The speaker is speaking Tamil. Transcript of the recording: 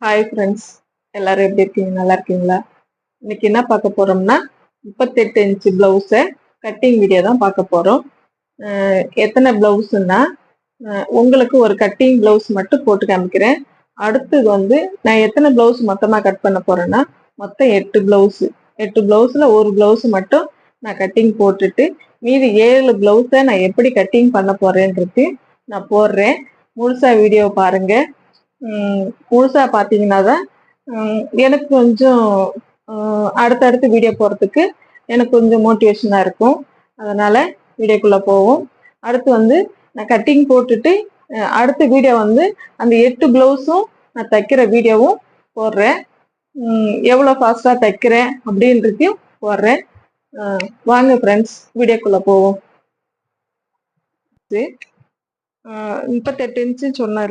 ஹாய் ஃப்ரெண்ட்ஸ், எல்லாரும் எப்படி இருக்கீங்க? நல்லா இருக்கீங்களா? இன்னைக்கு என்ன பார்க்க போறோம்னா 38 இன்ச்சு பிளவுஸை கட்டிங் வீடியோ தான் பார்க்க போறோம். எத்தனை பிளவுஸ்ன்னா உங்களுக்கு ஒரு கட்டிங் பிளவுஸ் மட்டும் போட்டு காமிக்கிறேன். அடுத்தது வந்து நான் எத்தனை பிளவுஸ் மொத்தமாக கட் பண்ண போறேன்னா மொத்தம் 8 பிளவுஸ். 8 பிளவுஸ்ல ஒரு பிளவுஸ் மட்டும் நான் கட்டிங் போட்டுட்டு மீதி 7 பிளவுஸை நான் எப்படி கட்டிங் பண்ண போறேன்றது நான் போடுறேன். முழுசா வீடியோ பாருங்க. முழுசா பார்த்தீங்கன்னா தான் எனக்கு கொஞ்சம் அடுத்தடுத்து வீடியோ போகிறதுக்கு எனக்கு கொஞ்சம் மோட்டிவேஷனாக இருக்கும். அதனால் வீடியோக்குள்ளே போவோம். அடுத்து வந்து நான் கட்டிங் போட்டுட்டு அடுத்த வீடியோ வந்து அந்த 8 ப்ளவுஸும் நான் தைக்கிற வீடியோவும் போடுறேன். எவ்வளோ ஃபாஸ்ட்டாக தைக்கிறேன் அப்படின்றதையும் போடுறேன். வாங்க ஃப்ரெண்ட்ஸ், வீடியோக்குள்ளே போவோம். 38 இன்ச்சு சொன்னார்.